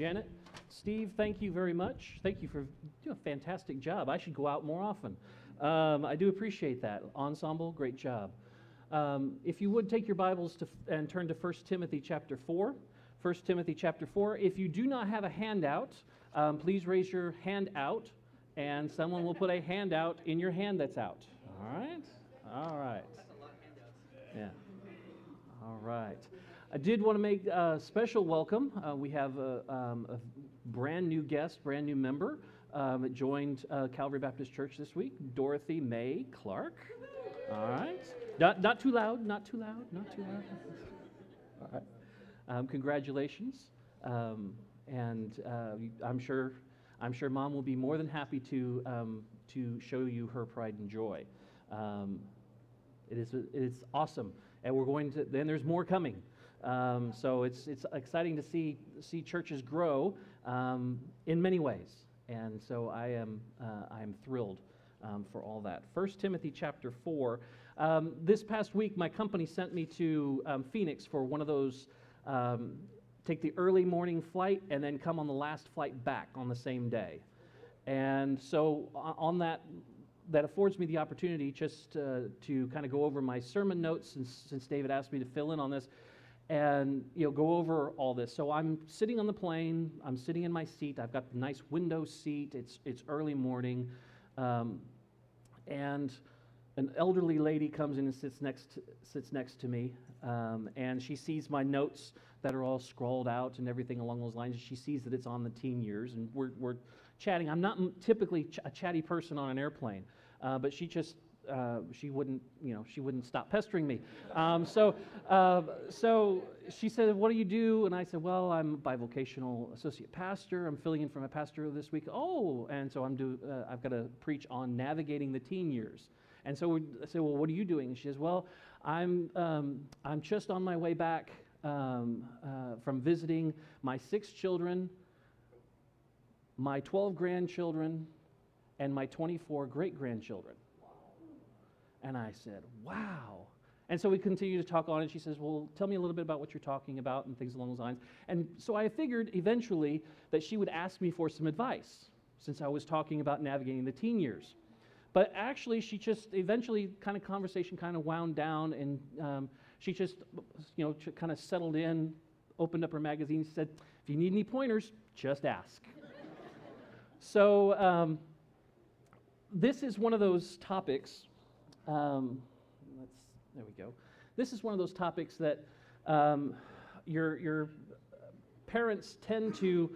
Janet. Steve, thank you very much. Thank you for doing a fantastic job. I should go out more often. I do appreciate that. Ensemble, great job. If you would take your Bibles and turn to 1 Timothy chapter 4. 1 Timothy chapter 4. If you do not have a handout, please raise your hand out, and someone will put a handout in your hand that's out. All right? All right. That's a lot of handouts. Yeah. All right. I did want to make a special welcome. We have a brand new guest, brand new member that joined Calvary Baptist Church this week, Dorothy Mae Clark. All right. Not too loud, not too loud, not too loud. All right. Congratulations. And I'm sure Mom will be more than happy to show you her pride and joy. It is awesome, and we're going to. Then there's more coming. So it's exciting to see churches grow in many ways, and so I am thrilled for all that. 1 Timothy chapter 4. This past week, my company sent me to Phoenix for one of those. Take the early morning flight and then come on the last flight back on the same day. And so on that affords me the opportunity just to kind of go over my sermon notes, since David asked me to fill in on this, and go over all this. So I'm sitting on the plane, I'm sitting in my seat, I've got the nice window seat, it's early morning, and an elderly lady comes in and sits next to me, and she sees my notes that are all scrawled out and everything along those lines. She sees that it's on the teen years, and we're chatting. I'm not typically a chatty person on an airplane, but she just she wouldn't stop pestering me. So she said, "What do you do?" And I said, "Well, I'm a bivocational associate pastor. I'm filling in for my pastor this week." "Oh," and so I've got to preach on navigating the teen years. And so I said, "Well, what are you doing?" And she says, "Well, I'm just on my way back from visiting my 6 children, my 12 grandchildren, and my 24 great-grandchildren." And I said, "Wow." And so we continue to talk on, and she says, "Well, tell me a little bit about what you're talking about," and things along those lines. And so I figured eventually that she would ask me for some advice, since I was talking about navigating the teen years. But actually, she just eventually conversation wound down, and she just, kind of settled in, opened up her magazine, said, "If you need any pointers, just ask." So this is one of those topics. There we go. This is one of those topics that your parents tend to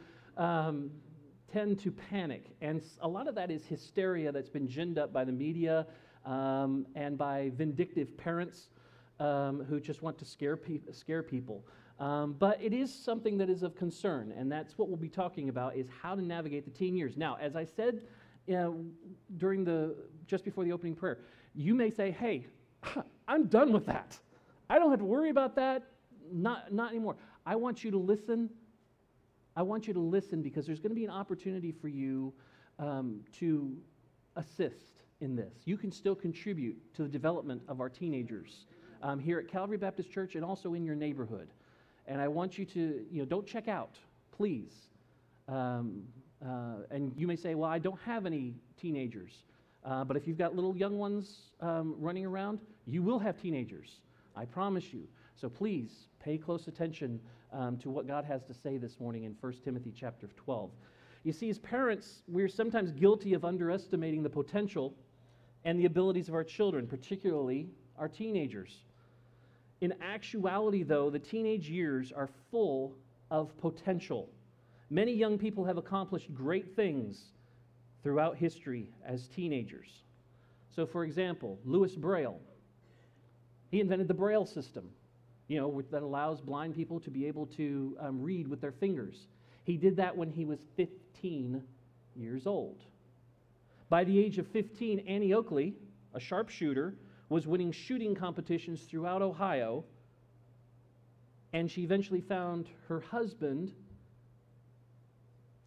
panic, and a lot of that is hysteria that's been ginned up by the media and by vindictive parents who just want to scare people. But it is something that is of concern, and that's what we'll be talking about, is how to navigate the teen years. Now, as I said just before the opening prayer, you may say, "Hey, I'm done with that. I don't have to worry about that. Not anymore." I want you to listen. I want you to listen, because there's going to be an opportunity for you to assist in this. You can still contribute to the development of our teenagers here at Calvary Baptist Church and also in your neighborhood. And I want you to, don't check out, please. And you may say, "Well, I don't have any teenagers." But if you've got little young ones running around, you will have teenagers. I promise you. So please pay close attention to what God has to say this morning in 1 Timothy chapter 12. You see, as parents, we're sometimes guilty of underestimating the potential and the abilities of our children, particularly our teenagers. In actuality, though, the teenage years are full of potential. Many young people have accomplished great things throughout history as teenagers. So, for example, Louis Braille, he invented the Braille system, that allows blind people to be able to read with their fingers. He did that when he was 15 years old. By the age of 15, Annie Oakley, a sharpshooter, was winning shooting competitions throughout Ohio, and she eventually found her husband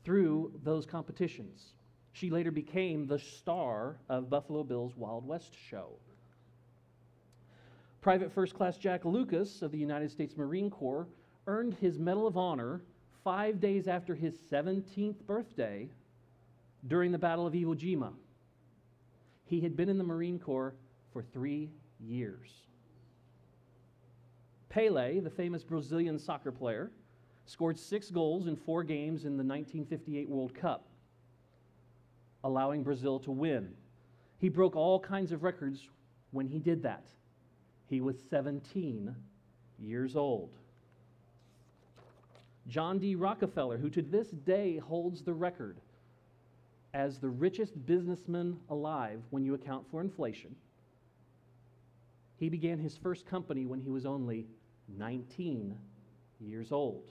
through those competitions. She later became the star of Buffalo Bill's Wild West show. Private First Class Jack Lucas of the United States Marine Corps earned his Medal of Honor 5 days after his 17th birthday during the Battle of Iwo Jima. He had been in the Marine Corps for 3 years. Pelé, the famous Brazilian soccer player, scored 6 goals in 4 games in the 1958 World Cup, allowing Brazil to win. He broke all kinds of records when he did that. He was 17 years old. John D. Rockefeller, who to this day holds the record as the richest businessman alive when you account for inflation, he began his first company when he was only 19 years old.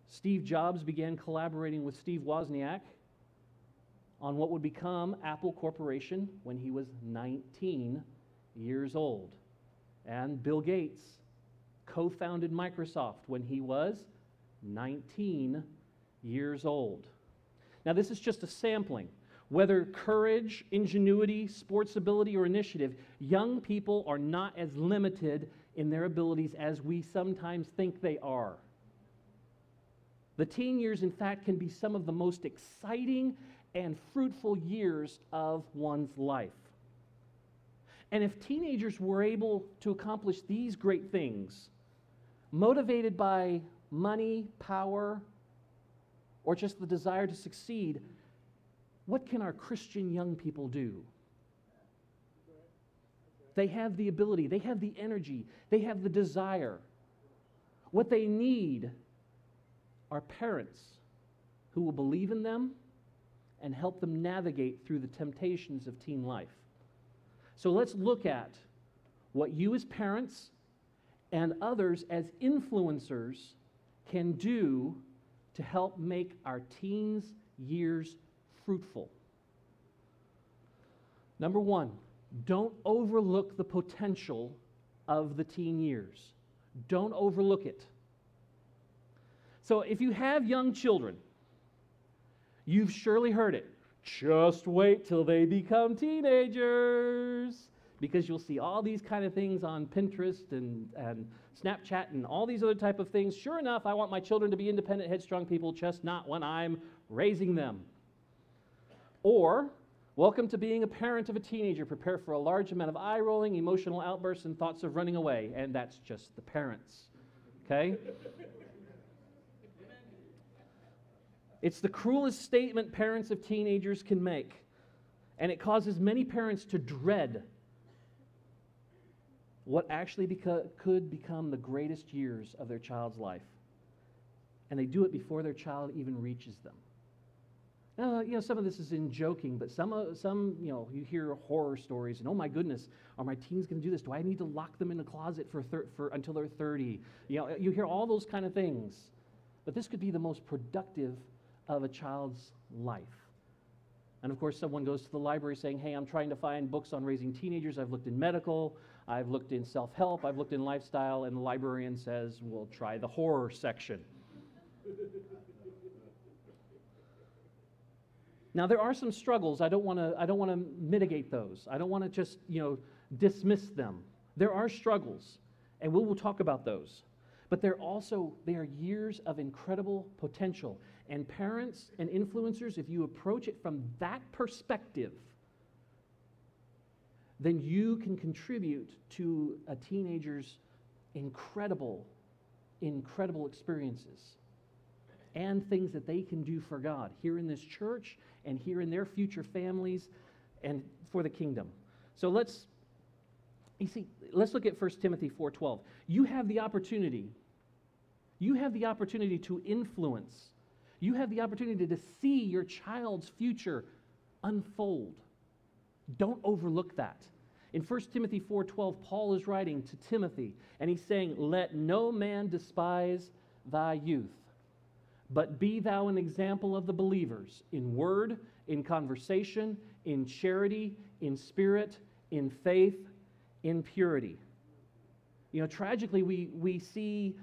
Steve Jobs began collaborating with Steve Wozniak on what would become Apple Corporation when he was 19 years old. And Bill Gates co-founded Microsoft when he was 19 years old. Now, this is just a sampling. Whether courage, ingenuity, sports ability, or initiative, young people are not as limited in their abilities as we sometimes think they are. The teen years, in fact, can be some of the most exciting and fruitful years of one's life. And if teenagers were able to accomplish these great things, motivated by money, power, or just the desire to succeed, what can our Christian young people do? They have the ability, they have the energy, they have the desire. What they need are parents who will believe in them and help them navigate through the temptations of teen life. So let's look at what you as parents and others as influencers can do to help make our teens' years fruitful. Number one, don't overlook the potential of the teen years. Don't overlook it. So if you have young children, you've surely heard it. Just wait till they become teenagers, because you'll see all these kind of things on Pinterest and Snapchat and all these other type of things. Sure enough, I want my children to be independent, headstrong people, just not when I'm raising them. Or, welcome to being a parent of a teenager. Prepare for a large amount of eye-rolling, emotional outbursts, and thoughts of running away. And that's just the parents. Okay? It's the cruelest statement parents of teenagers can make. And it causes many parents to dread what actually could become the greatest years of their child's life. And they do it before their child even reaches them. Some of this is in joking, but some you hear horror stories, and oh my goodness, are my teens going to do this? Do I need to lock them in a closet for until they're 30? You hear all those kind of things. But this could be the most productive of a child's life. And of course, someone goes to the library saying, hey, I'm trying to find books on raising teenagers. I've looked in medical, I've looked in self-help, I've looked in lifestyle, and the librarian says, well, try the horror section. Now, there are some struggles. I don't want to mitigate those. I don't want to just, dismiss them. There are struggles, and we will talk about those. But they are years of incredible potential. And parents and influencers, if you approach it from that perspective, then you can contribute to a teenager's incredible experiences and things that they can do for God here in this church and here in their future families and for the kingdom. So let's look at 1 Timothy 4:12. You have the opportunity to influence. You have the opportunity to see your child's future unfold. Don't overlook that. In 1 Timothy 4:12, Paul is writing to Timothy, and he's saying, let no man despise thy youth, but be thou an example of the believers in word, in conversation, in charity, in spirit, in faith, in purity. Tragically, we see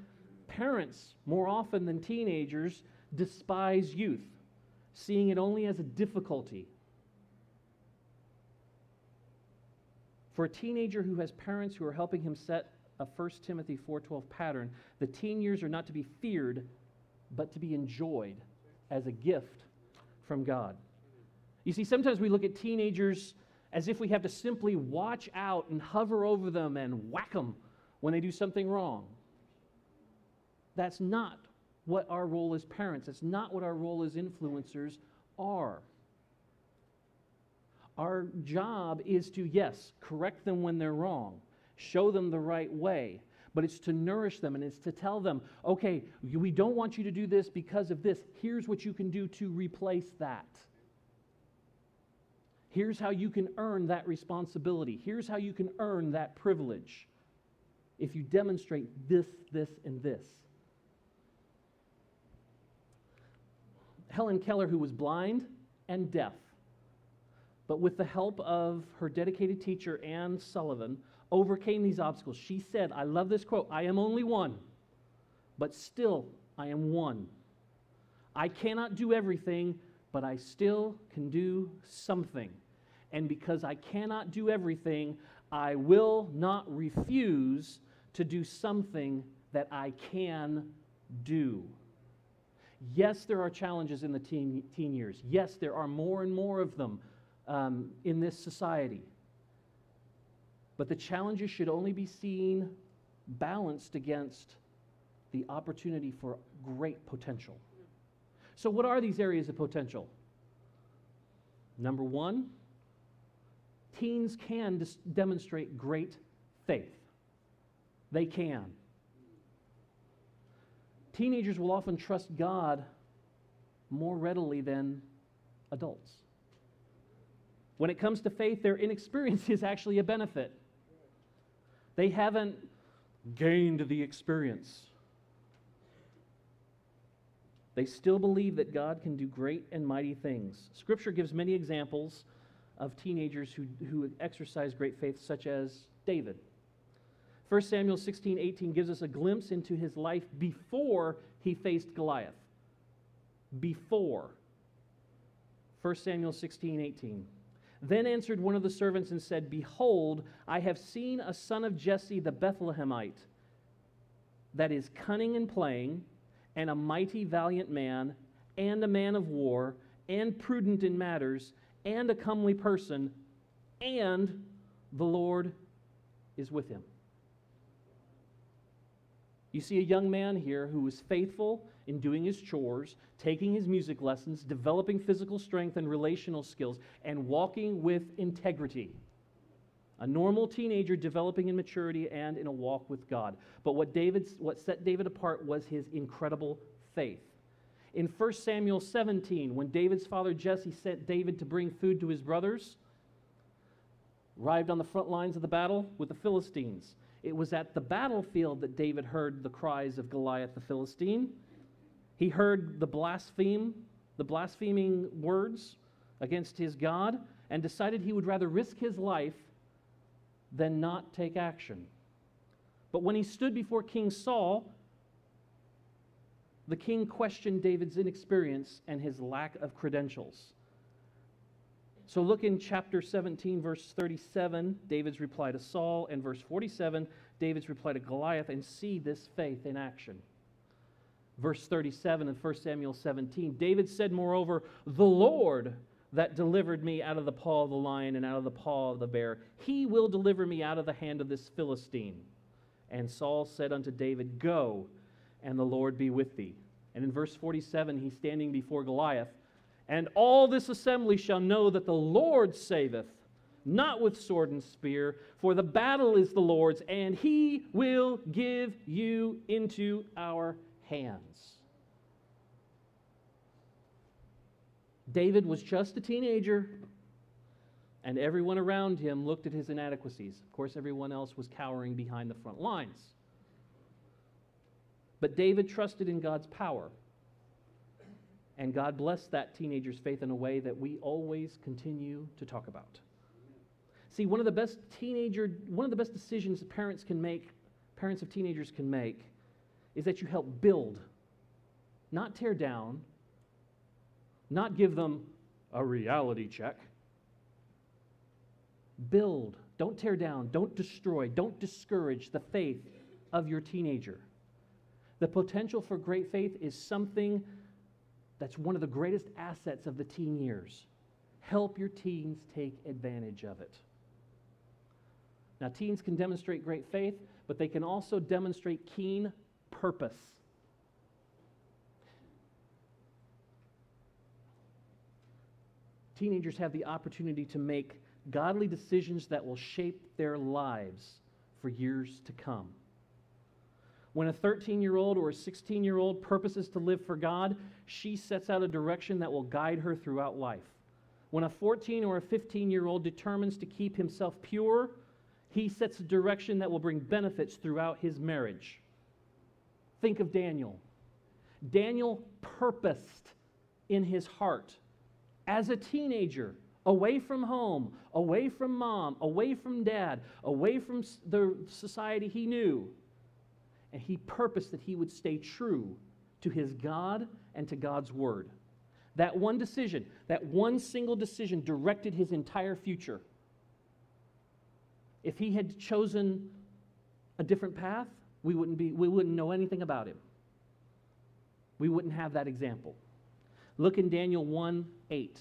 parents more often than teenagers despise youth, seeing it only as a difficulty. For a teenager who has parents who are helping him set a 1 Timothy 4:12 pattern, the teen years are not to be feared, but to be enjoyed as a gift from God. You see, sometimes we look at teenagers as if we have to simply watch out and hover over them and whack them when they do something wrong. That's not what our role as parents, that's not what our role as influencers are. Our job is to, yes, correct them when they're wrong, show them the right way, but it's to nourish them and it's to tell them, okay, we don't want you to do this because of this. Here's what you can do to replace that. Here's how you can earn that responsibility. Here's how you can earn that privilege if you demonstrate this, and this. Helen Keller, who was blind and deaf, but with the help of her dedicated teacher, Anne Sullivan, overcame these obstacles. She said, I love this quote, I am only one, but still I am one. I cannot do everything, but I still can do something. And because I cannot do everything, I will not refuse to do something that I can do. Yes, there are challenges in the teen years. Yes, there are more and more of them in this society. But the challenges should only be seen balanced against the opportunity for great potential. So what are these areas of potential? Number one, teens can demonstrate great faith. They can. Teenagers will often trust God more readily than adults. When it comes to faith, their inexperience is actually a benefit. They haven't gained the experience. They still believe that God can do great and mighty things. Scripture gives many examples of teenagers who exercise great faith, such as David. 1 Samuel 16:18 gives us a glimpse into his life before he faced Goliath. Before. 1 Samuel 16:18. Then answered one of the servants and said, Behold, I have seen a son of Jesse the Bethlehemite, that is cunning in playing, and a mighty valiant man, and a man of war, and prudent in matters, and a comely person, and the Lord is with him. You see a young man here who was faithful in doing his chores, taking his music lessons, developing physical strength and relational skills, and walking with integrity. A normal teenager developing in maturity and in a walk with God. But what set David apart was his incredible faith. In 1 Samuel 17, when David's father Jesse sent David to bring food to his brothers, arrived on the front lines of the battle with the Philistines. It was at the battlefield that David heard the cries of Goliath the Philistine. He heard the blaspheming words against his God, and decided he would rather risk his life than not take action. But when he stood before King Saul, the king questioned David's inexperience and his lack of credentials. So look in chapter 17, verse 37, David's reply to Saul, and verse 47, David's reply to Goliath, and see this faith in action. Verse 37 of 1 Samuel 17, David said, moreover, the Lord that delivered me out of the paw of the lion and out of the paw of the bear, he will deliver me out of the hand of this Philistine. And Saul said unto David, go, and the Lord be with thee. And in verse 47, he's standing before Goliath, and all this assembly shall know that the Lord saveth, not with sword and spear, for the battle is the Lord's, and he will give you into our hands. David was just a teenager, and everyone around him looked at his inadequacies. Of course, everyone else was cowering behind the front lines. But David trusted in God's power. And God blessed that teenager's faith in a way that we always continue to talk about. See, one of the best decisions parents of teenagers can make, is that you help build, not tear down, not give them a reality check. Build Don't tear down, don't destroy, don't discourage the faith of your teenager. The potential for great faith is something that's one of the greatest assets of the teen years. Help your teens take advantage of it. Now, teens can demonstrate great faith, but they can also demonstrate keen purpose. Teenagers have the opportunity to make godly decisions that will shape their lives for years to come. When a 13-year-old or a 16-year-old purposes to live for God, she sets out a direction that will guide her throughout life. When a 14 or a 15-year-old determines to keep himself pure, he sets a direction that will bring benefits throughout his marriage. Think of Daniel. Daniel purposed in his heart as a teenager, away from home, away from mom, away from dad, away from the society he knew. And he purposed that he would stay true to his God and to God's word. That one decision, that one single decision directed his entire future. If he had chosen a different path, we wouldn't know anything about him. We wouldn't have that example. Look in Daniel 1:8.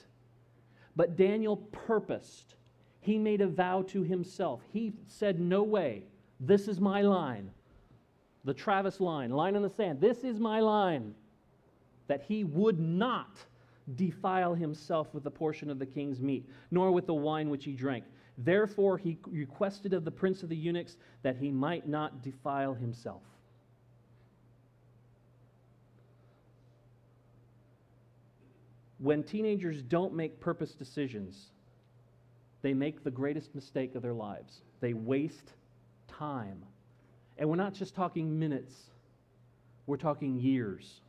But Daniel purposed. He made a vow to himself. He said, no way, this is my line. The Travis line in the sand. This is my line. That he would not defile himself with a portion of the king's meat, nor with the wine which he drank. Therefore he requested of the prince of the eunuchs that he might not defile himself. When teenagers don't make purpose decisions, they make the greatest mistake of their lives. They waste time. And we're not just talking minutes, we're talking years.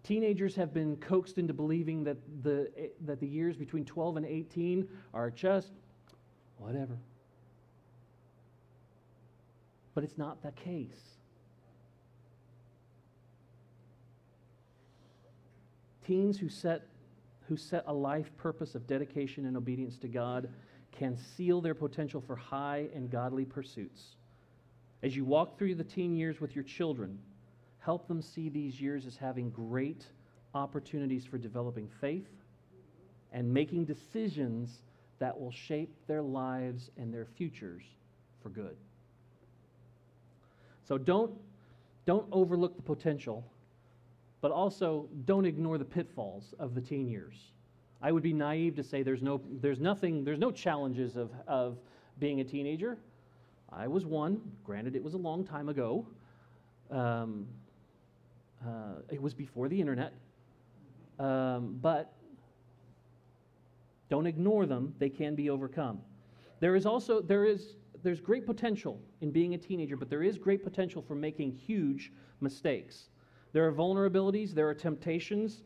Teenagers have been coaxed into believing that the years between 12 and 18 are just whatever. But it's not the case. Teens who set a life purpose of dedication and obedience to God can seal their potential for high and godly pursuits. As you walk through the teen years with your children, help them see these years as having great opportunities for developing faith and making decisions that will shape their lives and their futures for good. So don't overlook the potential, but also don't ignore the pitfalls of the teen years. I would be naive to say there's no challenges of being a teenager. I was one. Granted, it was a long time ago. It was before the internet. But don't ignore them. They can be overcome. There's great potential in being a teenager, but there is great potential for making huge mistakes. There are vulnerabilities, there are temptations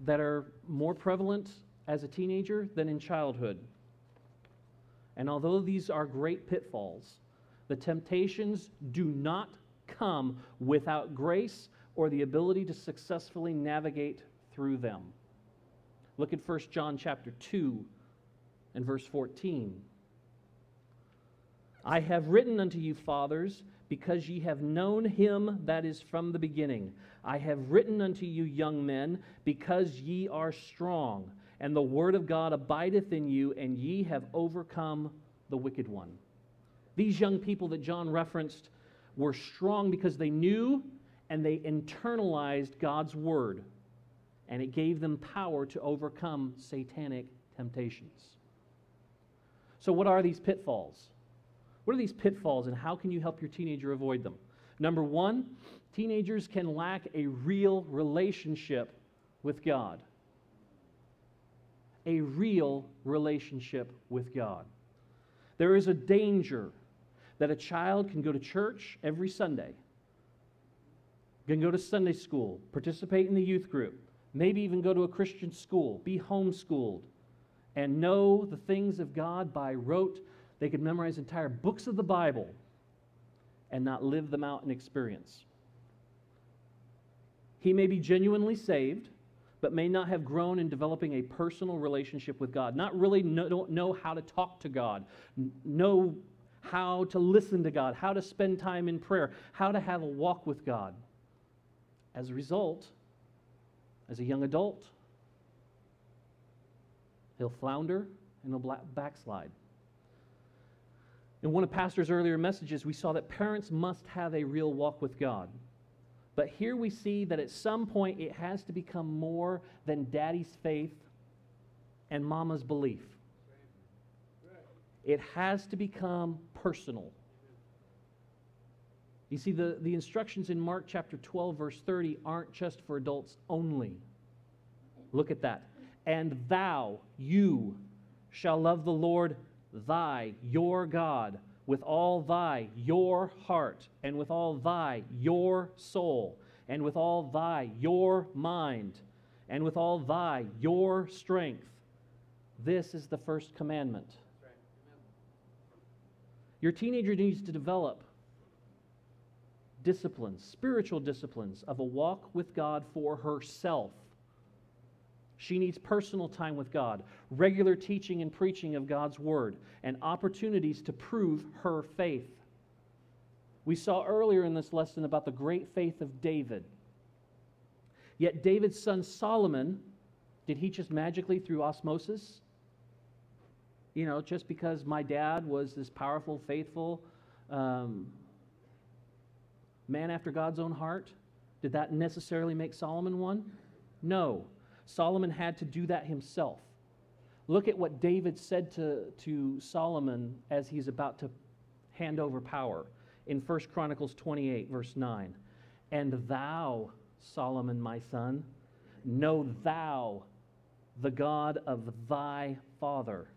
that are more prevalent as a teenager than in childhood. And although these are great pitfalls, the temptations do not come without grace or the ability to successfully navigate through them. Look at 1 John chapter 2 and verse 14. I have written unto you, fathers, because ye have known him that is from the beginning. I have written unto you, young men, because ye are strong, and the word of God abideth in you, and ye have overcome the wicked one. These young people that John referenced were strong because they knew and they internalized God's word, and it gave them power to overcome satanic temptations. So what are these pitfalls? What are these pitfalls, and how can you help your teenager avoid them? Number one, teenagers can lack a real relationship with God. A real relationship with God. There is a danger that a child can go to church every Sunday, can go to Sunday school, participate in the youth group, maybe even go to a Christian school, be homeschooled, and know the things of God by rote. They could memorize entire books of the Bible and not live them out in experience. He may be genuinely saved, but may not have grown in developing a personal relationship with God. Not really don't know how to talk to God, know how to listen to God, how to spend time in prayer, how to have a walk with God. As a result, as a young adult, he'll flounder and he'll backslide. In one of Pastor's earlier messages, we saw that parents must have a real walk with God. But here we see that at some point it has to become more than daddy's faith and mama's belief. It has to become personal. You see, the instructions in Mark chapter 12, verse 30 aren't just for adults only. Look at that. And thou, you, shall love the Lord your God, with all your heart, and with all your soul, and with all your mind, and with all your strength. This is the first commandment. Your teenager needs to develop disciplines, spiritual disciplines of a walk with God for herself. She needs personal time with God, regular teaching and preaching of God's Word, and opportunities to prove her faith. We saw earlier in this lesson about the great faith of David. Yet David's son Solomon, did he just magically through osmosis? You know, just because my dad was this powerful, faithful man after God's own heart, did that necessarily make Solomon one? No. Solomon had to do that himself. Look at what David said to Solomon as he's about to hand over power in 1 Chronicles 28, verse 9. And thou, Solomon, my son, know thou the God of thy father,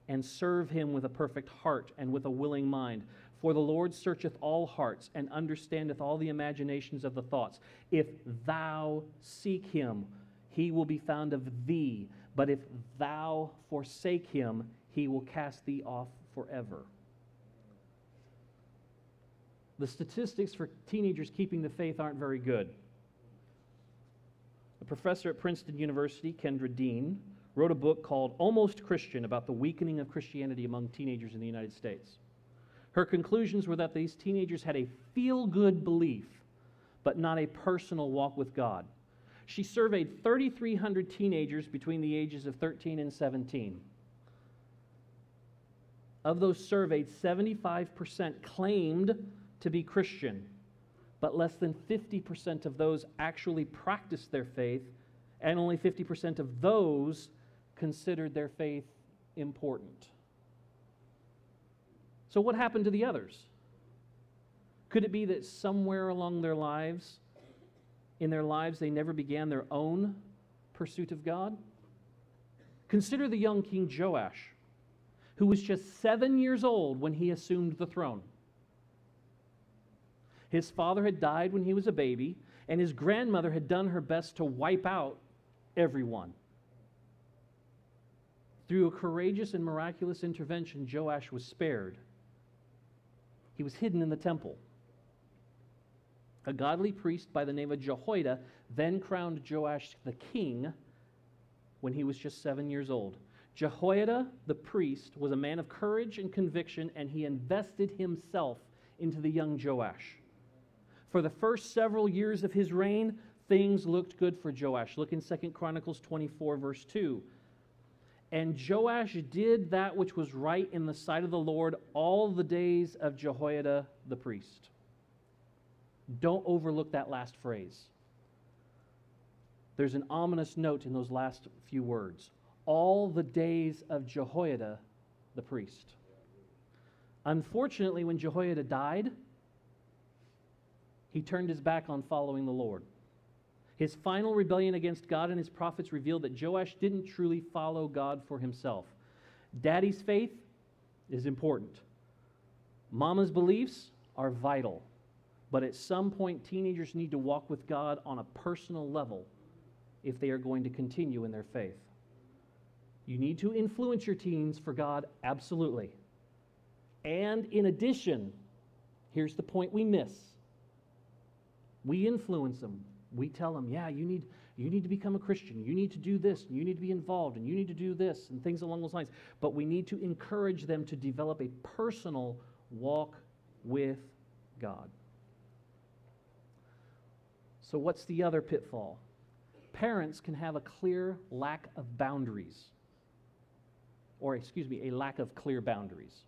and serve him with a perfect heart and with a willing mind. For the Lord searcheth all hearts, and understandeth all the imaginations of the thoughts. If thou seek him, he will be found of thee. But if thou forsake him, he will cast thee off forever. The statistics for teenagers keeping the faith aren't very good. A professor at Princeton University, Kendra Dean, wrote a book called Almost Christian about the weakening of Christianity among teenagers in the United States. Her conclusions were that these teenagers had a feel-good belief, but not a personal walk with God. She surveyed 3,300 teenagers between the ages of 13 and 17. Of those surveyed, 75% claimed to be Christian, but less than 50% of those actually practiced their faith, and only 50% of those considered their faith important. So what happened to the others? Could it be that somewhere along their lives, in their lives, they never began their own pursuit of God? Consider the young King Joash, who was just 7 years old when he assumed the throne. His father had died when he was a baby, and his grandmother had done her best to wipe out everyone. Through a courageous and miraculous intervention, Joash was spared. He was hidden in the temple. A godly priest by the name of Jehoiada then crowned Joash the king when he was just 7 years old. Jehoiada, the priest, was a man of courage and conviction, and he invested himself into the young Joash. For the first several years of his reign, things looked good for Joash. Look in 2 Chronicles 24, verse 2. And Joash did that which was right in the sight of the Lord all the days of Jehoiada the priest. Don't overlook that last phrase. There's an ominous note in those last few words. All the days of Jehoiada the priest. Unfortunately, when Jehoiada died, he turned his back on following the Lord. His final rebellion against God and his prophets revealed that Joash didn't truly follow God for himself. Daddy's faith is important. Mama's beliefs are vital. But at some point, teenagers need to walk with God on a personal level if they are going to continue in their faith. You need to influence your teens for God, absolutely. And in addition, here's the point we miss. We influence them. We tell them, yeah, you You need to become a Christian. You need to do this. And you need to be involved. And you need to do this. And things along those lines. But we need to encourage them to develop a personal walk with God. So what's the other pitfall? Parents can have a clear lack of boundaries. Or, a lack of clear boundaries.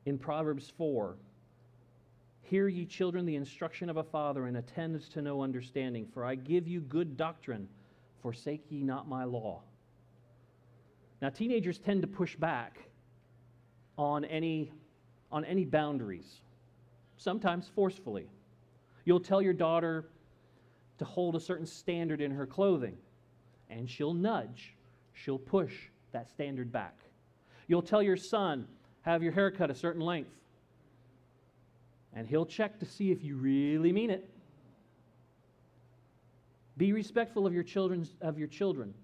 In Proverbs 4, hear ye children the instruction of a father, and attend to no understanding. For I give you good doctrine, forsake ye not my law. Now, teenagers tend to push back on any boundaries, sometimes forcefully. You'll tell your daughter to hold a certain standard in her clothing, and she'll nudge, she'll push that standard back. You'll tell your son, have your hair cut a certain length, and he'll check to see if you really mean it. Be respectful of your children,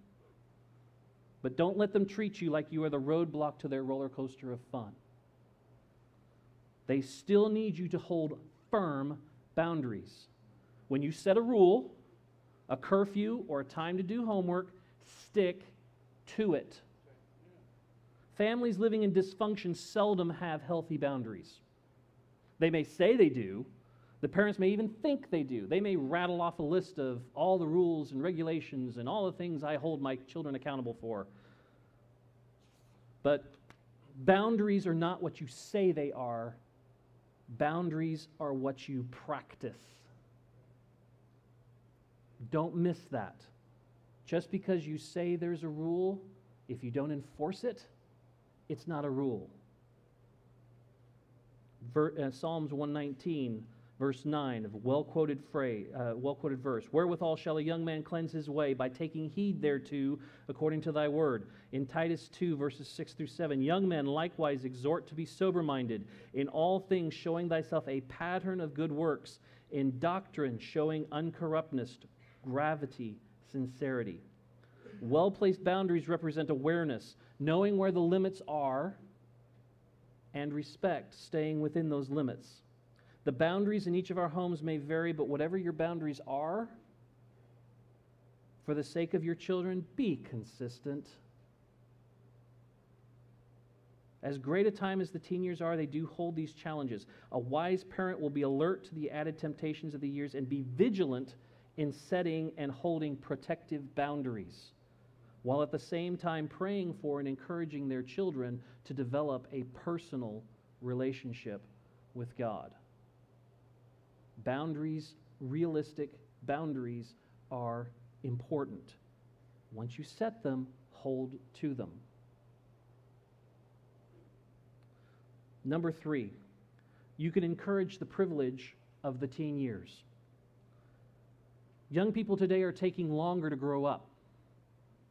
but don't let them treat you like you are the roadblock to their roller coaster of fun. They still need you to hold firm boundaries. When you set a rule, a curfew, or a time to do homework, stick to it. Families living in dysfunction seldom have healthy boundaries. They may say they do. The parents may even think they do. They may rattle off a list of all the rules and regulations and all the things I hold my children accountable for. But boundaries are not what you say they are. Boundaries are what you practice. Don't miss that. Just because you say there's a rule, if you don't enforce it, it's not a rule. Psalms 119, verse 9, of well-quoted verse. Wherewithal shall a young man cleanse his way? By taking heed thereto, according to thy word. In Titus 2, verses 6 through 7, young men likewise exhort to be sober-minded, in all things showing thyself a pattern of good works, in doctrine showing uncorruptness, gravity, sincerity. Well-placed boundaries represent awareness, knowing where the limits are, and respect, staying within those limits. The boundaries in each of our homes may vary, but whatever your boundaries are, for the sake of your children, be consistent. As great a time as the teen years are, they do hold these challenges. A wise parent will be alert to the added temptations of the years and be vigilant in setting and holding protective boundaries, while at the same time praying for and encouraging their children to develop a personal relationship with God. Boundaries, realistic boundaries, are important. Once you set them, hold to them. Number 3, you can encourage the privilege of the teen years. Young people today are taking longer to grow up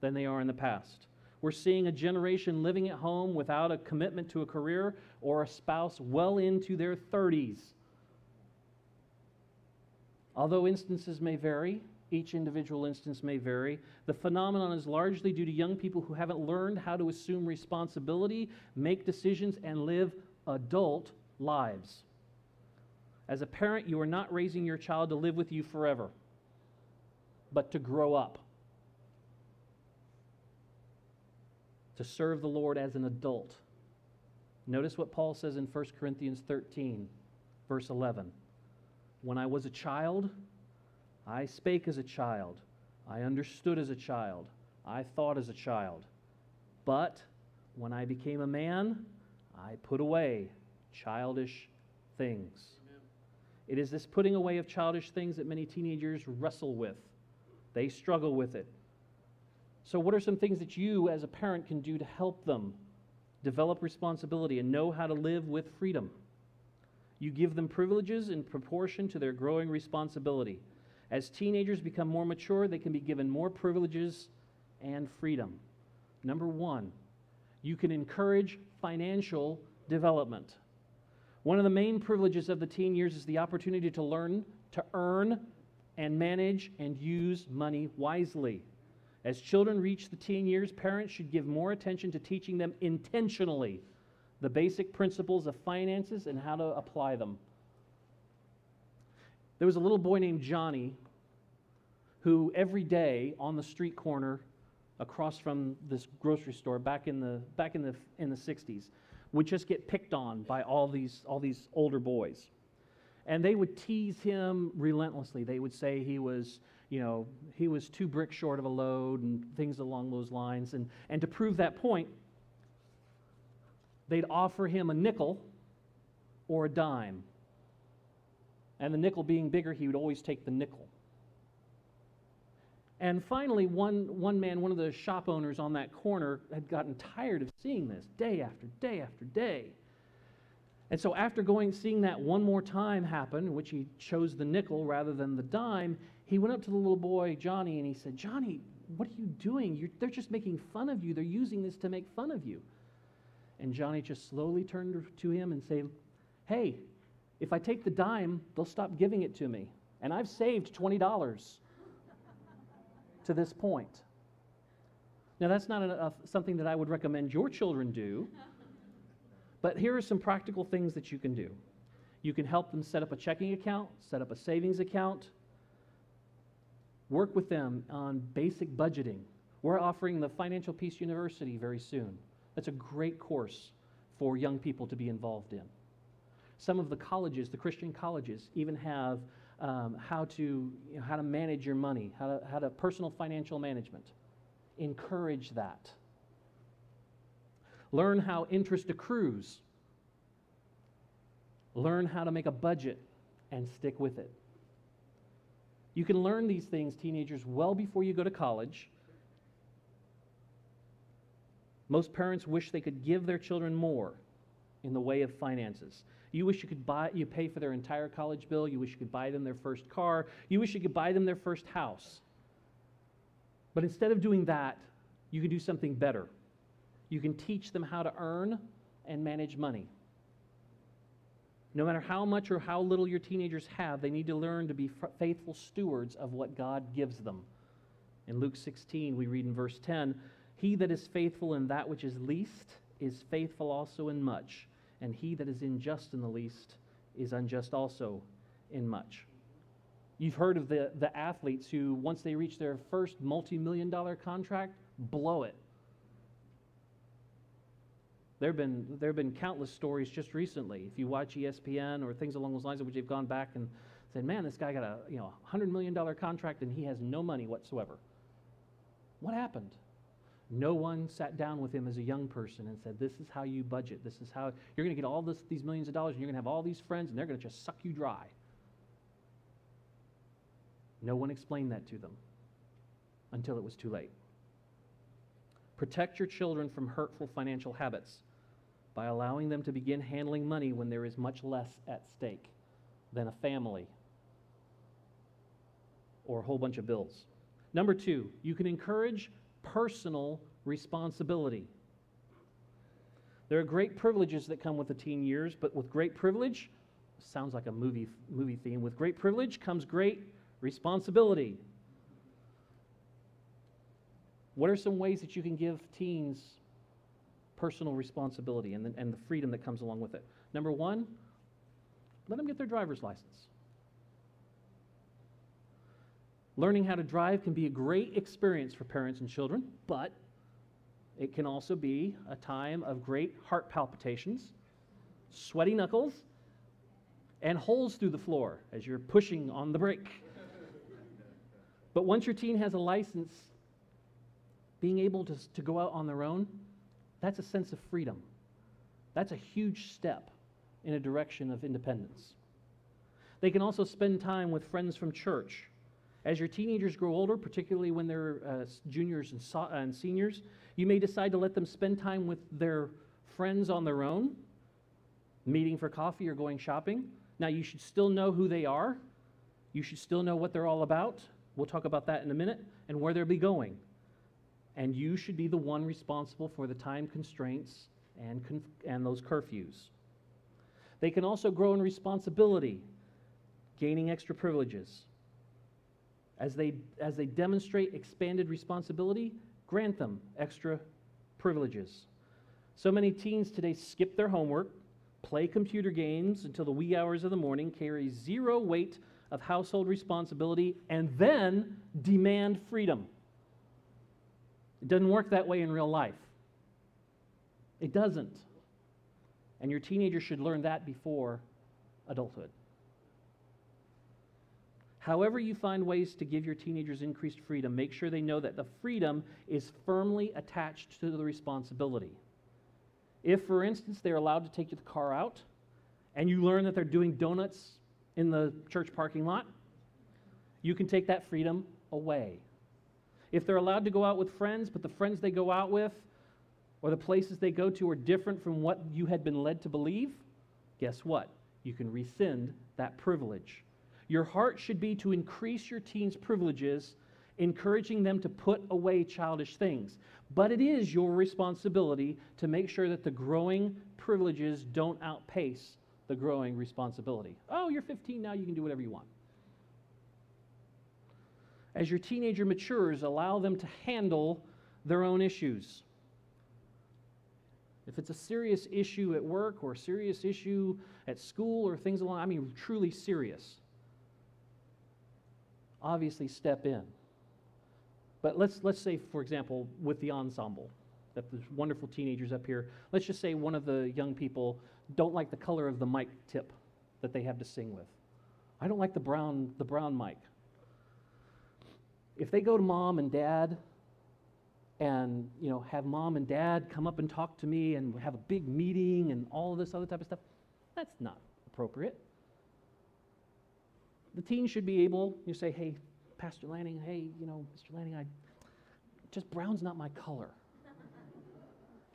than they are in the past. We're seeing a generation living at home without a commitment to a career or a spouse well into their 30s. Although instances may vary, each individual instance may vary, the phenomenon is largely due to young people who haven't learned how to assume responsibility, make decisions, and live adult lives. As a parent, you are not raising your child to live with you forever, but to grow up, to serve the Lord as an adult. Notice what Paul says in 1 Corinthians 13, verse 11. When I was a child, I spake as a child. I understood as a child. I thought as a child. But when I became a man, I put away childish things. Amen. It is this putting away of childish things that many teenagers wrestle with. They struggle with it. So what are some things that you as a parent can do to help them develop responsibility and know how to live with freedom? You give them privileges in proportion to their growing responsibility. As teenagers become more mature, they can be given more privileges and freedom. Number 1, you can encourage financial development. One of the main privileges of the teen years is the opportunity to learn to earn and manage and use money wisely. As children reach the teen years, parents should give more attention to teaching them intentionally the basic principles of finances and how to apply them. There was a little boy named Johnny who every day on the street corner across from this grocery store back in the 60s would just get picked on by all these older boys. And they would tease him relentlessly. They would say he was 2 bricks short of a load and things along those lines. And to prove that point, they'd offer him a nickel or a dime. And the nickel being bigger, he would always take the nickel. And finally, one man, one of the shop owners on that corner, had gotten tired of seeing this day after day after day. And so after seeing that one more time happen, in which he chose the nickel rather than the dime, he went up to the little boy, Johnny, and he said, "Johnny, what are you doing? They're just making fun of you. They're using this to make fun of you." And Johnny just slowly turned to him and said, "Hey, if I take the dime, they'll stop giving it to me. And I've saved $20 to this point." Now, that's not something that I would recommend your children do, but here are some practical things that you can do. You can help them set up a checking account, set up a savings account, work with them on basic budgeting. We're offering the Financial Peace University very soon. That's a great course for young people to be involved in. Some of the colleges, the Christian colleges, even have how to manage your money, how to personal financial management. Encourage that. Learn how interest accrues. Learn how to make a budget and stick with it. You can learn these things, teenagers, well before you go to college. Most parents wish they could give their children more in the way of finances. You wish you pay for their entire college bill. You wish you could buy them their first car. You wish you could buy them their first house. But instead of doing that, you can do something better. You can teach them how to earn and manage money. No matter how much or how little your teenagers have, they need to learn to be faithful stewards of what God gives them. In Luke 16, we read in verse 10, "He that is faithful in that which is least is faithful also in much, and he that is unjust in the least is unjust also in much." You've heard of the athletes who, once they reach their first multi-million-dollar contract, blow it. There have been countless stories just recently. If you watch ESPN or things along those lines, in which they've gone back and said, "Man, this guy got a $100 million contract and he has no money whatsoever." What happened? No one sat down with him as a young person and said, "This is how you budget. This is how you're going to get all these millions of dollars, and you're going to have all these friends, and they're going to just suck you dry." No one explained that to them until it was too late. Protect your children from hurtful financial habits by allowing them to begin handling money when there is much less at stake than a family or a whole bunch of bills. Number 2, you can encourage personal responsibility. There are great privileges that come with the teen years, but with great privilege, sounds like a movie theme, with great privilege comes great responsibility. What are some ways that you can give teens personal responsibility and the freedom that comes along with it? Number 1, let them get their driver's license. Learning how to drive can be a great experience for parents and children, but it can also be a time of great heart palpitations, sweaty knuckles, and holes through the floor as you're pushing on the brake. But once your teen has a license, being able to go out on their own, that's a sense of freedom. That's a huge step in a direction of independence. They can also spend time with friends from church. As your teenagers grow older, particularly when they're juniors and seniors, you may decide to let them spend time with their friends on their own, meeting for coffee or going shopping. Now, you should still know who they are. You should still know what they're all about. We'll talk about that in a minute, and where they'll be going. And you should be the one responsible for the time constraints and those curfews. They can also grow in responsibility, gaining extra privileges. As they demonstrate expanded responsibility, grant them extra privileges. So many teens today skip their homework, play computer games until the wee hours of the morning, carry zero weight of household responsibility and then demand freedom. It doesn't work that way in real life. It doesn't. And your teenager should learn that before adulthood. However you find ways to give your teenagers increased freedom, make sure they know that the freedom is firmly attached to the responsibility. If, for instance, they're allowed to take the car out, and you learn that they're doing donuts in the church parking lot, you can take that freedom away. If they're allowed to go out with friends, but the friends they go out with or the places they go to are different from what you had been led to believe, guess what? You can rescind that privilege. Your heart should be to increase your teens' privileges, encouraging them to put away childish things. But it is your responsibility to make sure that the growing privileges don't outpace the growing responsibility. Oh, you're 15 now, you can do whatever you want. As your teenager matures, allow them to handle their own issues. If it's a serious issue at work or a serious issue at school or things along, I mean truly serious, obviously step in. But let's say, for example, with the ensemble, that there's wonderful teenagers up here, let's just say one of the young people don't like the color of the mic tip that they have to sing with. I don't like the brown mic. If they go to mom and dad and have mom and dad come up and talk to me and have a big meeting and all of this other type of stuff, that's not appropriate. The teen should be able, you say, hey, Pastor Lanning, hey, Mr. Lanning, just brown's not my color.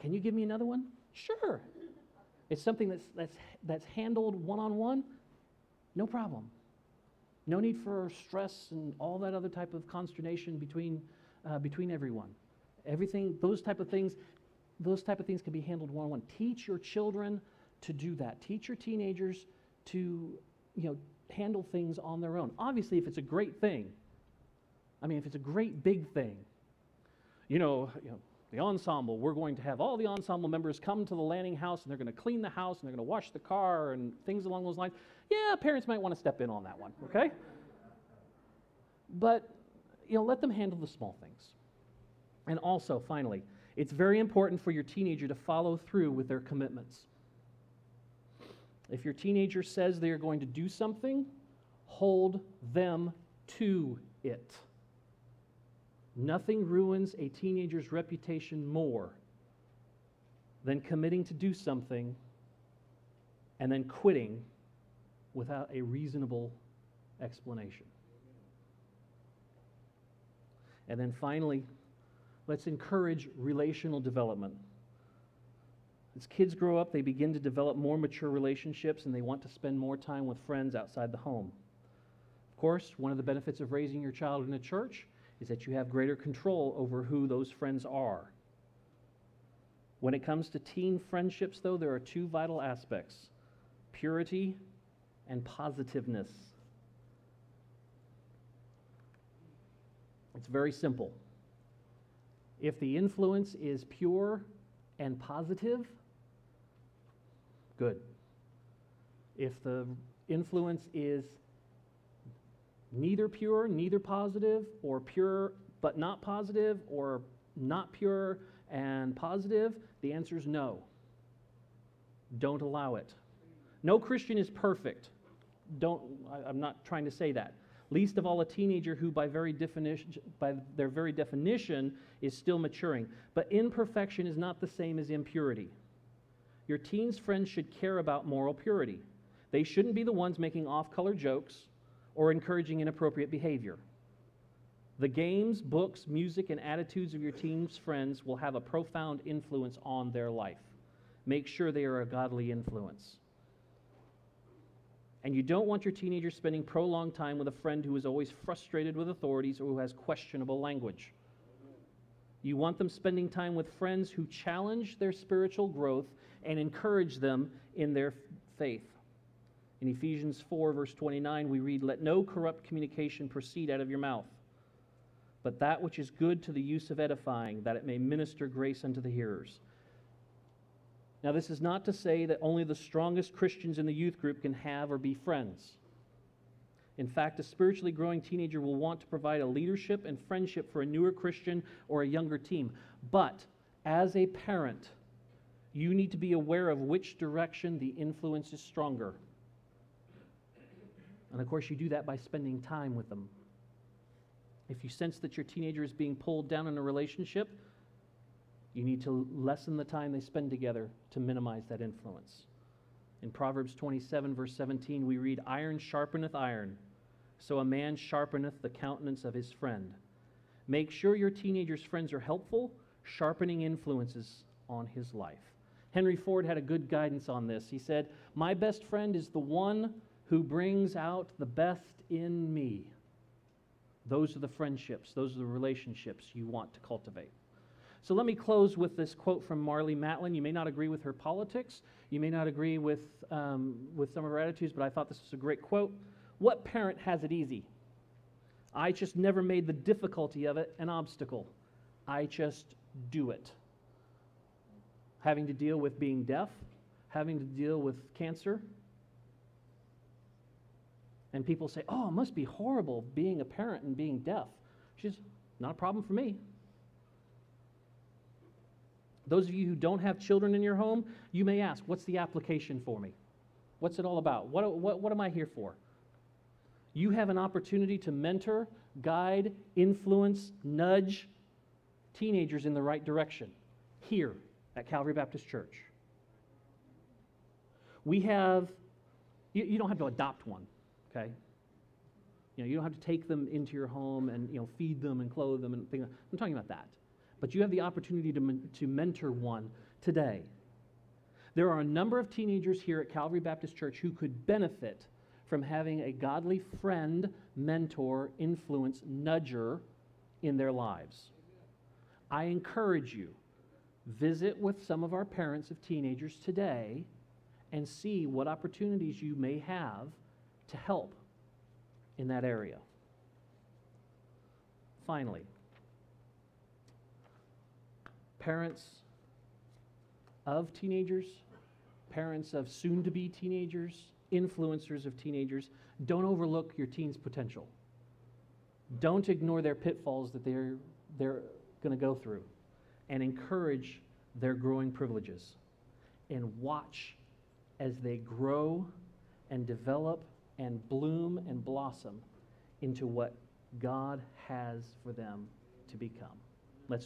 Can you give me another one? Sure. It's something that's handled one-on-one, no problem. No need for stress and all that other type of consternation between everyone. Everything, those type of things can be handled one-on-one. Teach your children to do that. Teach your teenagers to, handle things on their own. Obviously, if it's a great thing, if it's a great big thing, the ensemble, we're going to have all the ensemble members come to the Lanning house and they're going to clean the house and they're going to wash the car and things along those lines. Yeah, parents might want to step in on that one, okay? But, let them handle the small things. And also, finally, it's very important for your teenager to follow through with their commitments. If your teenager says they are going to do something, hold them to it. Nothing ruins a teenager's reputation more than committing to do something and then quitting without a reasonable explanation. And then finally, let's encourage relational development. As kids grow up, they begin to develop more mature relationships and they want to spend more time with friends outside the home. Of course, one of the benefits of raising your child in a church is that you have greater control over who those friends are. When it comes to teen friendships, though, there are two vital aspects: purity and positiveness. It's very simple. If the influence is pure and positive, good. If the influence is neither pure, neither positive, or pure but not positive, or not pure and positive, the answer is no. Don't allow it. No Christian is perfect. I'm not trying to say that. Least of all a teenager who by their very definition is still maturing. But imperfection is not the same as impurity. Your teen's friends should care about moral purity. They shouldn't be the ones making off-color jokes or encouraging inappropriate behavior. The games, books, music, and attitudes of your teen's friends will have a profound influence on their life. Make sure they are a godly influence. And you don't want your teenager spending prolonged time with a friend who is always frustrated with authorities or who has questionable language. You want them spending time with friends who challenge their spiritual growth and encourage them in their faith. In Ephesians 4, verse 29, we read, "Let no corrupt communication proceed out of your mouth, but that which is good to the use of edifying, that it may minister grace unto the hearers." Now, this is not to say that only the strongest Christians in the youth group can have or be friends. In fact, a spiritually growing teenager will want to provide a leadership and friendship for a newer Christian or a younger teen. But as a parent, you need to be aware of which direction the influence is stronger. And of course, you do that by spending time with them. If you sense that your teenager is being pulled down in a relationship, you need to lessen the time they spend together to minimize that influence. In Proverbs 27, verse 17, we read, "Iron sharpeneth iron, so a man sharpeneth the countenance of his friend." Make sure your teenager's friends are helpful, sharpening influences on his life. Henry Ford had a good guidance on this. He said, "My best friend is the one who brings out the best in me." Those are the friendships, those are the relationships you want to cultivate. So let me close with this quote from Marlee Matlin. You may not agree with her politics, you may not agree with some of her attitudes, but I thought this was a great quote. "What parent has it easy? I just never made the difficulty of it an obstacle. I just do it." Having to deal with being deaf, having to deal with cancer. And people say, "Oh, it must be horrible being a parent and being deaf." She's not a problem for me. Those of you who don't have children in your home, you may ask, what's the application for me? What's it all about? What am I here for? You have an opportunity to mentor, guide, influence, nudge teenagers in the right direction here at Calvary Baptist Church. We have, you don't have to adopt one, okay? You don't have to take them into your home and feed them and clothe them and things. I'm talking about that. But you have the opportunity to mentor one today. There are a number of teenagers here at Calvary Baptist Church who could benefit from having a godly friend, mentor, influence, nudger in their lives. I encourage you, visit with some of our parents of teenagers today and see what opportunities you may have to help in that area. Finally, parents of teenagers, parents of soon-to-be teenagers, influencers of teenagers, don't overlook your teen's potential. Don't ignore their pitfalls that they're going to go through, and encourage their growing privileges. And watch as they grow and develop and bloom and blossom into what God has for them to become. Let's